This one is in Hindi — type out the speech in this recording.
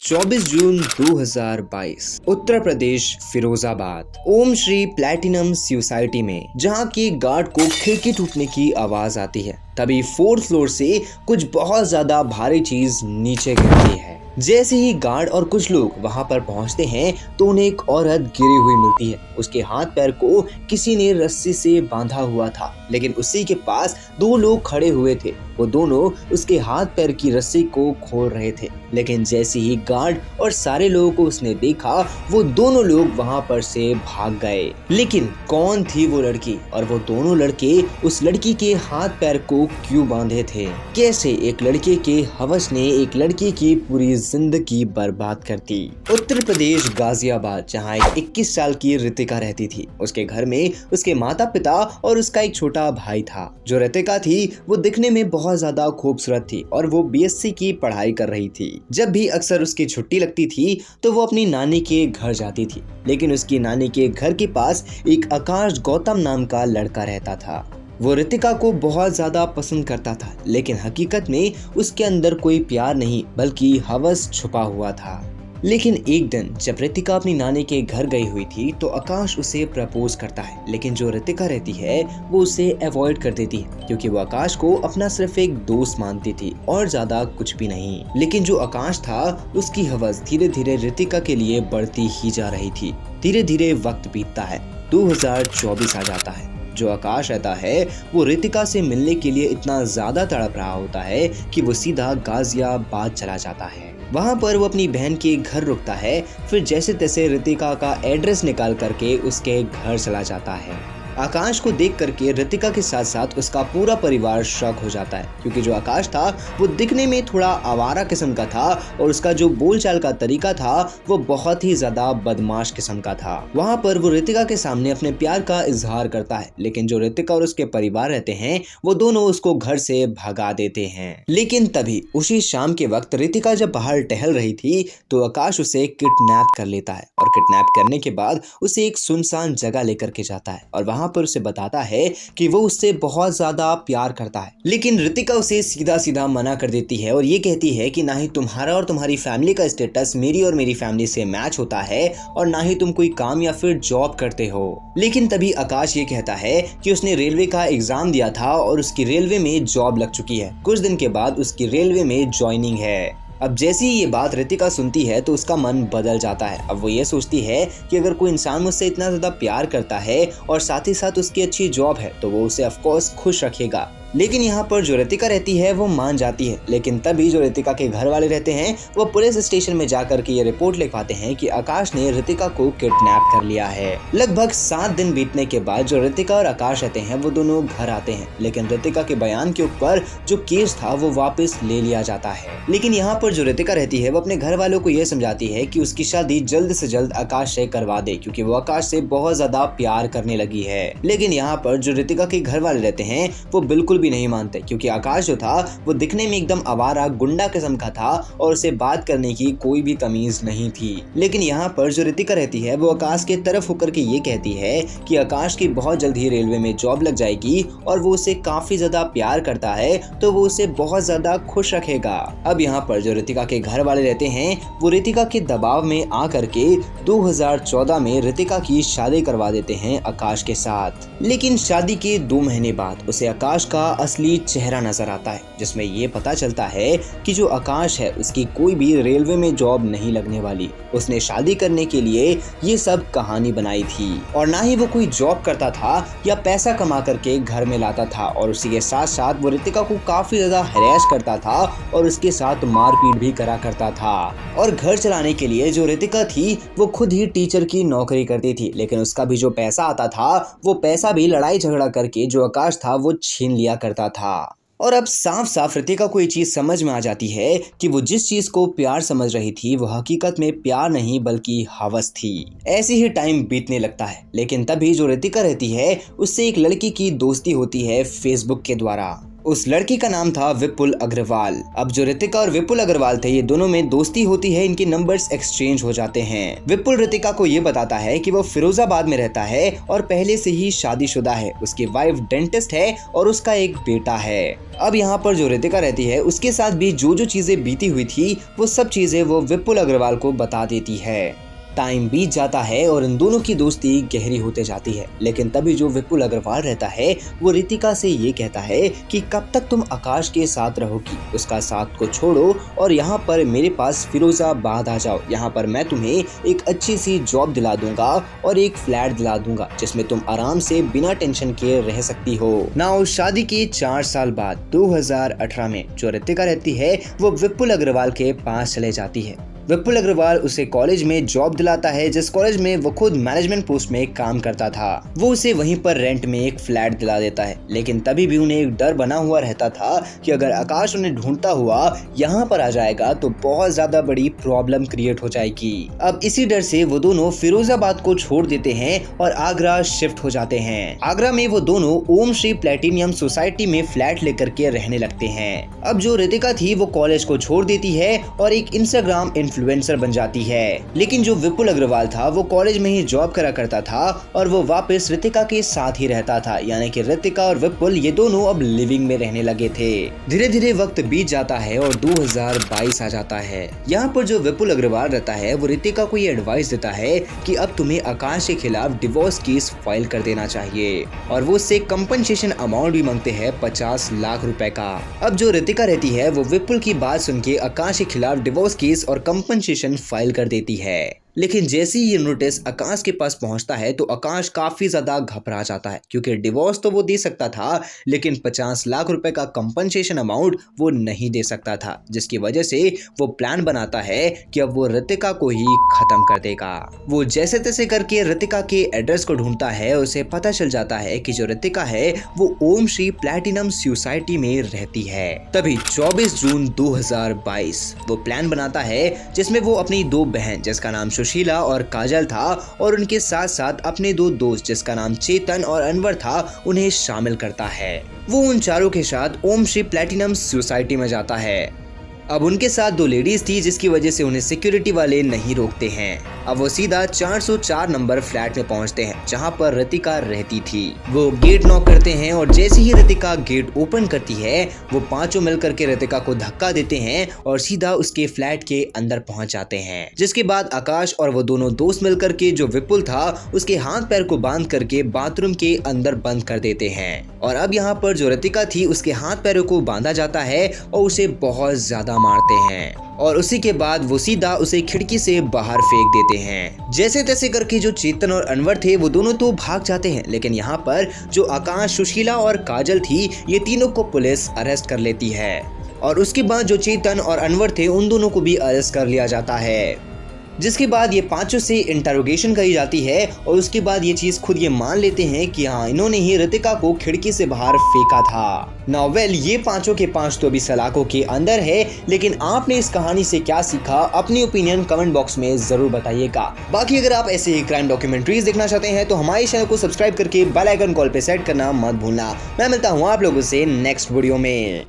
24 जून 2022 उत्तर प्रदेश फिरोजाबाद ओम श्री प्लैटिनम सोसाइटी में जहां की गार्ड को खिड़की टूटने की आवाज आती है, तभी 4th फ्लोर से कुछ बहुत ज्यादा भारी चीज नीचे गिरती है। जैसे ही गार्ड और कुछ लोग वहां पर पहुंचते हैं तो उन्हें एक औरत गिरी हुई मिलती है। उसके हाथ पैर को किसी ने रस्सी से बांधा हुआ था, लेकिन उसी के पास 2 लोग खड़े हुए थे। वो दोनों उसके हाथ पैर की रस्सी को खोल रहे थे, लेकिन जैसे ही गार्ड और सारे लोगों को उसने देखा, वो दोनों लोग वहां पर से भाग गए। लेकिन कौन थी वो लड़की और वो दोनों लड़के उस लड़की के हाथ पैर को क्यों बांधे थे? कैसे एक लड़के के हवस ने एक लड़की की पूरी जिंदगी बर्बाद कर दी? उत्तर प्रदेश गाजियाबाद, जहाँ एक 21 साल की रितिका रहती थी। उसके घर में उसके माता पिता और उसका एक छोटा भाई था। जो रितिका थी वो दिखने में बहुत ज्यादा खूबसूरत थी और वो BSc की पढ़ाई कर रही थी। जब भी अक्सर उसकी छुट्टी लगती थी तो वो अपनी नानी के घर जाती थी, लेकिन उसकी नानी के घर के पास एक आकाश गौतम नाम का लड़का रहता था। वो रितिका को बहुत ज्यादा पसंद करता था, लेकिन हकीकत में उसके अंदर कोई प्यार नहीं बल्कि हवस छुपा हुआ था। लेकिन एक दिन जब रितिका अपनी नानी के घर गई हुई थी तो आकाश उसे प्रपोज करता है, लेकिन जो रितिका रहती है वो उसे अवॉइड कर देती है, क्योंकि वो आकाश को अपना सिर्फ एक दोस्त मानती थी और ज्यादा कुछ भी नहीं। लेकिन जो आकाश था उसकी हवस धीरे धीरे रितिका के लिए बढ़ती ही जा रही थी। धीरे धीरे वक्त बीतता है, 2024 आ जाता है। जो आकाश रहता है वो रितिका से मिलने के लिए इतना ज्यादा तड़प रहा होता है कि वो सीधा गाजियाबाद चला जाता है। वहां पर वो अपनी बहन के घर रुकता है, फिर जैसे तैसे रितिका का एड्रेस निकाल करके उसके घर चला जाता है। आकाश को देख करके रितिका के साथ साथ उसका पूरा परिवार शॉक हो जाता है, क्योंकि जो आकाश था वो दिखने में थोड़ा आवारा किस्म का था और उसका जो बोलचाल का तरीका था वो बहुत ही ज्यादा बदमाश किस्म का था। वहां पर वो रितिका के सामने अपने प्यार का इजहार करता है, लेकिन जो रितिका और उसके परिवार रहते हैं वो दोनों उसको घर से भगा देते हैं। लेकिन तभी उसी शाम के वक्त रितिका जब बाहर टहल रही थी तो आकाश उसे किडनैप कर लेता है और किडनैप करने के बाद उसे एक सुनसान जगह लेकर के जाता है और वहां पर उसे बताता है कि वो उससे बहुत ज्यादा प्यार करता है। लेकिन रितिका उसे सीधा सीधा मना कर देती है और ये कहती है कि ना ही तुम्हारा और तुम्हारी फैमिली का स्टेटस मेरी और मेरी फैमिली से मैच होता है और ना ही तुम कोई काम या फिर जॉब करते हो। लेकिन तभी आकाश ये कहता है कि उसने रेलवे का एग्जाम दिया था और उसकी रेलवे में जॉब लग चुकी है। कुछ दिन के बाद उसकी रेलवे में ज्वाइनिंग है। अब जैसे ही ये बात रितिका सुनती है तो उसका मन बदल जाता है। अब वो ये सोचती है कि अगर कोई इंसान मुझसे इतना ज्यादा प्यार करता है और साथ ही साथ उसकी अच्छी जॉब है तो वो उसे ऑफकोर्स खुश रखेगा। लेकिन यहाँ पर जो रितिका रहती है वो मान जाती है। लेकिन तभी जो रितिका के घर वाले रहते हैं वो पुलिस स्टेशन में जाकर के ये रिपोर्ट लिखवाते हैं कि आकाश ने रितिका को किडनैप कर लिया है। लगभग 7 दिन बीतने के बाद जो रितिका और आकाश रहते हैं वो दोनों घर आते हैं, लेकिन रितिका के बयान के ऊपर जो केस था वो वापस ले लिया जाता है। लेकिन यहाँ पर जो रितिका रहती है वो अपने घर वालों को ये समझाती है कि उसकी शादी जल्द से जल्द आकाश से करवा दे, क्योंकि वो आकाश से बहुत ज्यादा प्यार करने लगी है। लेकिन यहाँ पर जो रितिका के घर वाले रहते हैं वो बिल्कुल नहीं मानते, क्योंकि आकाश जो था वो दिखने में एकदम आवारा गुंडा किस्म का था और उसे बात करने की कोई भी तमीज नहीं थी। लेकिन यहाँ पर जो रितिका रहती है वो आकाश के तरफ होकर के ये कहती है कि आकाश की बहुत जल्द ही रेलवे में जॉब लग जाएगी और वो उसे काफी ज्यादा प्यार करता है तो वो उसे बहुत ज्यादा खुश रखेगा। अब यहाँ पर जो रितिका के घर वाले रहते हैं वो रितिका के दबाव में आकर के 2014 में रितिका की शादी करवा देते हैं आकाश के साथ। लेकिन शादी के 2 महीने बाद उसे आकाश का असली चेहरा नजर आता है, जिसमें ये पता चलता है कि जो आकाश है उसकी कोई भी रेलवे में जॉब नहीं लगने वाली। उसने शादी करने के लिए ये सब कहानी बनाई थी और ना ही वो कोई जॉब करता था या पैसा कमा करके घर में लाता था, और उसी के साथ साथ वो रितिका को काफी ज्यादा हैरेस करता था और उसके साथ मारपीट भी करा करता था। और घर चलाने के लिए जो रितिका थी वो खुद ही टीचर की नौकरी करती थी, लेकिन उसका भी जो पैसा आता था वो पैसा भी लड़ाई झगड़ा करके जो आकाश था वो छीन लिया करता था। और अब साफ साफ रितिका को ये चीज समझ में आ जाती है कि वो जिस चीज को प्यार समझ रही थी वो हकीकत में प्यार नहीं बल्कि हवस थी। ऐसे ही टाइम बीतने लगता है, लेकिन तभी जो रितिका रहती है उससे एक लड़की की दोस्ती होती है फेसबुक के द्वारा। उस लड़की का नाम था विपुल अग्रवाल। अब जो रितिका और विपुल अग्रवाल थे, ये दोनों में दोस्ती होती है, इनके नंबर्स एक्सचेंज हो जाते हैं। विपुल रितिका को ये बताता है कि वो फिरोजाबाद में रहता है और पहले से ही शादीशुदा है, उसकी वाइफ डेंटिस्ट है और उसका एक बेटा है। अब यहाँ पर जो रितिका रहती है उसके साथ भी जो चीजें बीती हुई थी वो सब चीजें वो विपुल अग्रवाल को बता देती है। टाइम बीत जाता है और इन दोनों की दोस्ती गहरी होते जाती है, लेकिन तभी जो विपुल अग्रवाल रहता है वो रितिका से ये कहता है कि कब तक तुम आकाश के साथ रहोगी, उसका साथ को छोड़ो और यहाँ पर मेरे पास फिरोजाबाद आ जाओ। यहाँ पर मैं तुम्हें एक अच्छी सी जॉब दिला दूंगा और एक फ्लैट दिला दूंगा जिसमें तुम आराम से बिना टेंशन के रह सकती हो। नाउ शादी के 4 साल बाद 2018 में जो रितिका रहती है वो विपुल अग्रवाल के पास चले जाती है। विपुल अग्रवाल उसे कॉलेज में जॉब दिलाता है, जिस कॉलेज में वो खुद मैनेजमेंट पोस्ट में काम करता था। वो उसे वहीं पर रेंट में एक फ्लैट दिला देता है, लेकिन तभी भी उन्हें एक डर बना हुआ रहता था कि अगर आकाश उन्हें ढूंढता हुआ यहाँ पर आ जाएगा तो बहुत ज्यादा बड़ी प्रॉब्लम क्रिएट हो जाएगी। अब इसी डर से वो दोनों फिरोजाबाद को छोड़ देते हैं और आगरा शिफ्ट हो जाते हैं। आगरा में वो दोनों ओम श्री प्लैटिनम सोसाइटी में फ्लैट लेकर के रहने लगते हैं। अब जो रितिका थी वो कॉलेज को छोड़ देती है और एक इंस्टाग्राम इन्फ्लुएंसर बन जाती है, लेकिन जो विपुल अग्रवाल था वो कॉलेज में ही जॉब करा करता था और वो वापस रितिका के साथ ही रहता था, यानी कि रितिका और विपुल ये दोनों अब लिविंग में रहने लगे थे। धीरे धीरे वक्त बीत जाता है और 2022 आ जाता है। यहाँ पर जो विपुल अग्रवाल रहता है वो रितिका को ये एडवाइस देता है कि अब तुम्हें आकाश के खिलाफ डिवोर्स केस फाइल कर देना चाहिए और वो उससे कंपनसेशन अमाउंट भी मांगते हैं 50 लाख रुपए का। अब जो रितिका रहती है वो विपुल की बात सुन के आकाश के खिलाफ डिवोर्स केस और कंपनसेशन फाइल कर देती है, लेकिन जैसे ही ये नोटिस आकाश के पास पहुंचता है तो आकाश काफी ज्यादा घबरा जाता है, क्योंकि डिवोर्स तो वो दे सकता था लेकिन 50 लाख रुपए का कंपनसेशन अमाउंट वो नहीं दे सकता था, जिसकी वजह से वो प्लान बनाता है कि अब वो रितिका को ही खत्म कर देगा। वो जैसे तैसे करके रितिका के एड्रेस को ढूंढता है, उसे पता चल जाता है कि जो रितिका है वो ओम श्री प्लैटिनम सोसाइटी में रहती है। तभी 24 जून 2022 वो प्लान बनाता है जिसमें वो अपनी 2 बहन जिसका नाम सुशीला और काजल था और उनके साथ साथ अपने 2 दोस्त जिसका नाम चेतन और अनवर था उन्हें शामिल करता है। वो उन चारों के साथ ओम श्री प्लैटिनम सोसाइटी में जाता है। अब उनके साथ 2 लेडीज थी जिसकी वजह से उन्हें सिक्योरिटी वाले नहीं रोकते हैं। अब वो सीधा 404 नंबर फ्लैट में पहुंचते हैं जहां पर रितिका रहती थी। वो गेट नॉक करते हैं और जैसे ही रितिका गेट ओपन करती है वो पांचों मिलकर के रितिका को धक्का देते हैं और सीधा उसके फ्लैट के अंदर पहुंच जाते हैं। जिसके बाद आकाश और वो दोनों दोस्त मिलकर के जो विपुल था उसके हाथ पैर को बांध करके बाथरूम के अंदर बंद कर देते हैं। और अब यहाँ पर जो रितिका थी उसके हाथ पैरों को बांधा जाता है और उसे बहुत ज्यादा मारते हैं और उसी के बाद वो सीधा उसे खिड़की से बाहर फेंक देते हैं। जैसे तैसे करके जो चेतन और अनवर थे वो दोनों तो भाग जाते हैं, लेकिन यहाँ पर जो आकाश, सुशीला और काजल थी ये तीनों को पुलिस अरेस्ट कर लेती है और उसके बाद जो चेतन और अनवर थे उन दोनों को भी अरेस्ट कर लिया जाता है। जिसके बाद ये पांचों से इंटरोगेशन करी जाती है और उसके बाद ये चीज खुद ये मान लेते हैं कि हाँ इन्होंने ही रितिका को खिड़की से बाहर फेंका था। नाउ वेल ये पांचों के पांच तो अभी सलाखों के अंदर है, लेकिन आपने इस कहानी से क्या सीखा अपनी ओपिनियन कमेंट बॉक्स में जरूर बताइएगा। बाकी अगर आप ऐसे ही क्राइम डॉक्यूमेंट्रीज देखना चाहते हैं तो हमारे चैनल को सब्सक्राइब करके बेल आइकन कॉल पे सेट करना मत भूलना। मैं मिलता हूँ आप लोगों से नेक्स्ट वीडियो में।